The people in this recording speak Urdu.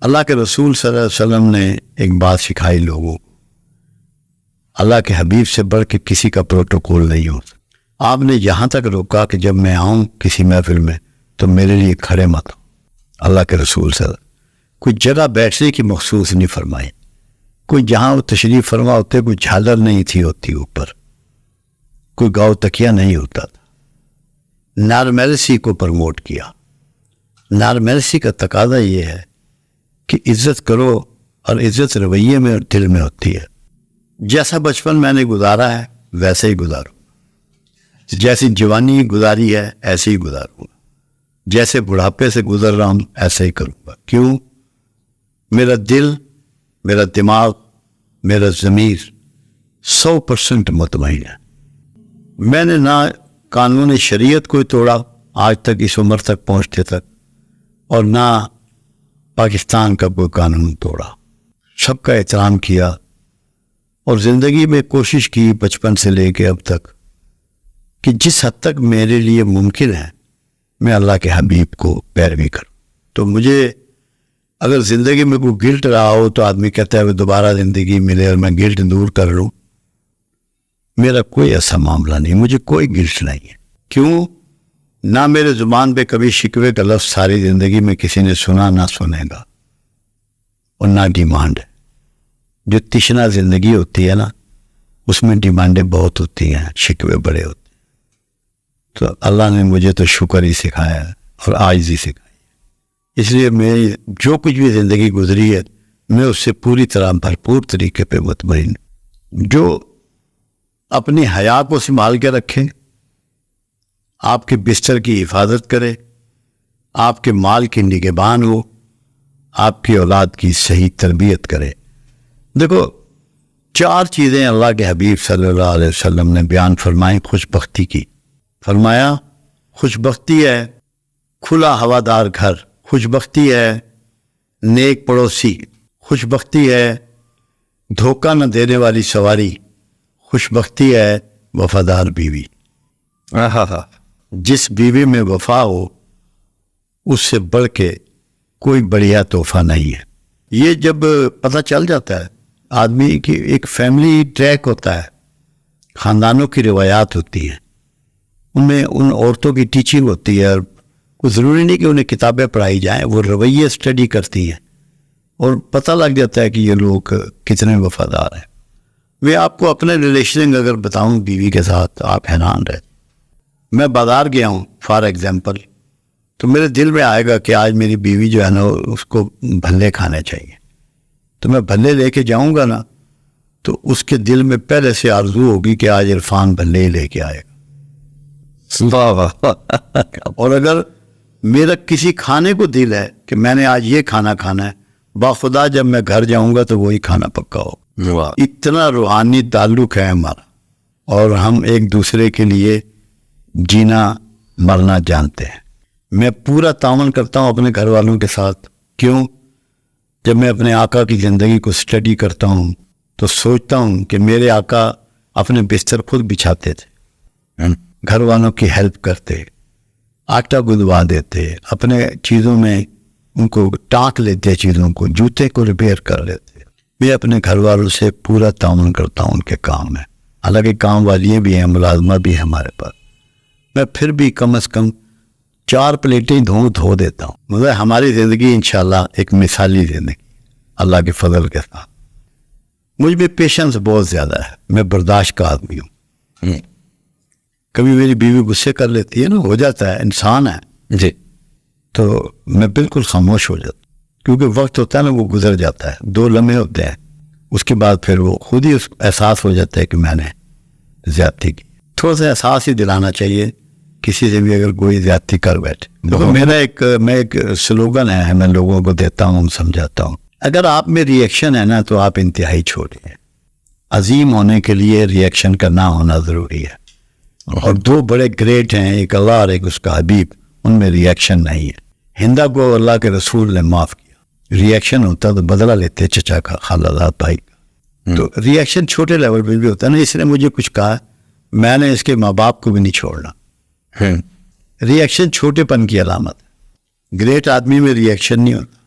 اللہ کے رسول صلی اللہ علیہ وسلم نے ایک بات سکھائی لوگوں کو، اللہ کے حبیب سے بڑھ کے کسی کا پروٹوکول نہیں ہو سکتا۔ آپ نے یہاں تک روکا کہ جب میں آؤں کسی محفل میں تو میرے لیے کھڑے مت ہو۔ اللہ کے رسول صلی اللہ علیہ وسلم کوئی جگہ بیٹھنے کی مخصوص نہیں فرمائی، کوئی جہاں وہ تشریف فرما ہوتے کوئی جھالر نہیں تھی ہوتی اوپر، کوئی گاؤ تکیہ نہیں ہوتا تھا۔ نارملسی کو پروموٹ کیا۔ نارملسی کا تقاضا یہ ہے کہ عزت کرو، اور عزت رویے میں اور دل میں ہوتی ہے۔ جیسا بچپن میں نے گزارا ہے ویسے ہی گزاروں، جیسی جوانی گزاری ہے ایسے ہی گزاروں گا، جیسے بڑھاپے سے گزر رہا ہوں ایسے ہی کروں گا۔ کیوں؟ میرا دل، میرا دماغ، میرا ضمیر 100% مطمئن ہے۔ میں نے نہ قانون شریعت کوئی توڑا آج تک، اس عمر تک پہنچتے تک، اور نہ پاکستان کا کوئی قانون توڑا۔ سب کا احترام کیا، اور زندگی میں کوشش کی بچپن سے لے کے اب تک کہ جس حد تک میرے لیے ممکن ہے میں اللہ کے حبیب کو پیروی کروں۔ تو مجھے اگر زندگی میں کوئی گلٹ رہا ہو تو آدمی کہتا ہے وہ دوبارہ زندگی ملے اور میں گلٹ دور کر لوں، میرا کوئی ایسا معاملہ نہیں، مجھے کوئی گلٹ نہیں ہے۔ کیوں؟ نہ میرے زبان پہ کبھی شکوے کا لفظ ساری زندگی میں کسی نے سنا، نہ سنے گا، اور نہ ڈیمانڈ ہے۔ جو تشنا زندگی ہوتی ہے نا، اس میں ڈیمانڈیں بہت ہوتی ہیں، شکوے بڑے ہوتے ہیں۔ تو اللہ نے مجھے تو شکر ہی سکھایا ہے اور عاجزی سکھائی ہے، اس لیے میں جو کچھ بھی زندگی گزری ہے میں اس سے پوری طرح بھرپور طریقے پہ مطمئن ہوں۔ جو اپنی حیا کو سنبھال کے رکھے، آپ کے بستر کی حفاظت کرے، آپ کے مال کی نگہبان ہو، آپ کی اولاد کی صحیح تربیت کرے۔ دیکھو 4 چیزیں اللہ کے حبیب صلی اللہ علیہ وسلم نے بیان فرمائیں خوش بختی کی۔ فرمایا خوش بختی ہے کھلا ہوادار گھر، خوش بختی ہے نیک پڑوسی، خوش بختی ہے دھوکہ نہ دینے والی سواری، خوش بختی ہے وفادار بیوی۔ جس بیوی میں وفا ہو اس سے بڑھ کے کوئی بڑھیا تحفہ نہیں ہے۔ یہ جب پتہ چل جاتا ہے آدمی کی، ایک فیملی ٹریک ہوتا ہے، خاندانوں کی روایات ہوتی ہیں، ان میں ان عورتوں کی ٹیچنگ ہوتی ہے، اور کوئی ضروری نہیں کہ انہیں کتابیں پڑھائی جائیں، وہ رویے اسٹڈی کرتی ہیں، اور پتہ لگ جاتا ہے کہ یہ لوگ کتنے وفادار ہیں۔ میں آپ کو اپنے ریلیشن اگر بتاؤں بیوی کے ساتھ، آپ حیران رہے۔ میں بازار گیا ہوں فار ایگزامپل، تو میرے دل میں آئے گا کہ آج میری بیوی جو ہے نا اس کو بھلے کھانے چاہیے، تو میں بھلے لے کے جاؤں گا نا تو اس کے دل میں پہلے سے آرزو ہوگی کہ آج عرفان بھلے ہی لے کے آئے گا۔ اور اگر میرا کسی کھانے کو دل ہے کہ میں نے آج یہ کھانا کھانا ہے، باخدا جب میں گھر جاؤں گا تو وہی کھانا پکا ہو۔ اتنا روحانی تعلق ہے ہمارا، اور ہم ایک دوسرے کے لیے جینا مرنا جانتے ہیں۔ میں پورا تعاون کرتا ہوں اپنے گھر والوں کے ساتھ۔ کیوں؟ جب میں اپنے آقا کی زندگی کو اسٹڈی کرتا ہوں تو سوچتا ہوں کہ میرے آقا اپنے بستر خود بچھاتے تھے، گھر والوں کی ہیلپ کرتے، آٹا گدوا دیتے، اپنے چیزوں میں ان کو ٹانک لیتے، چیزوں کو، جوتے کو ریپیئر کر لیتے۔ میں اپنے گھر والوں سے پورا تعاون کرتا ہوں ان کے کام میں، حالانکہ کام والیاں بھی ہیں، ملازمہ بھی ہے ہمارے پاس، میں پھر بھی کم از کم 4 پلیٹیں دھو دیتا ہوں۔ مگر ہماری زندگی انشاءاللہ ایک مثالی زندگی اللہ کے فضل کے ساتھ۔ مجھ میں پیشنس بہت زیادہ ہے، میں برداشت کا آدمی ہوں۔ کبھی میری بیوی غصے کر لیتی ہے نا، ہو جاتا ہے، انسان ہے جی، تو میں بالکل خاموش ہو جاتا ہوں، کیونکہ وقت ہوتا ہے نا وہ گزر جاتا ہے، 2 لمحے ہوتے ہیں، اس کے بعد پھر وہ خود ہی احساس ہو جاتا ہے کہ میں نے زیادتی کی۔ تھوڑا سا احساس ہی دلانا چاہیے کسی سے بھی اگر کوئی زیادتی کر بیٹھے۔ تو میں ایک سلوگن ہے، میں لوگوں کو دیتا ہوں، سمجھاتا ہوں، اگر آپ میں ری ایکشن ہے نا تو آپ انتہائی چھوٹے ہیں۔ عظیم ہونے کے لیے ری ایکشن کا نہ ہونا ضروری ہے، اور 2 بڑے گریٹ ہیں، ایک اللہ اور ایک اس کا حبیب، ان میں ری ایکشن نہیں ہے۔ ہندا کو اللہ کے رسول نے معاف کیا، ری ایکشن ہوتا تو بدلہ لیتے چچا کا، خالہ زاد بھائی کا۔ تو ری ایکشن چھوٹے لیول پہ بھی ہوتا ہے نا، اس نے مجھے کچھ کہا، میں نے اس کے ماں باپ کو بھی نہیں چھوڑنا۔ ری ایکشن چھوٹے پن کی علامت ہے، گریٹ آدمی میں ری ایکشن نہیں ہوتا۔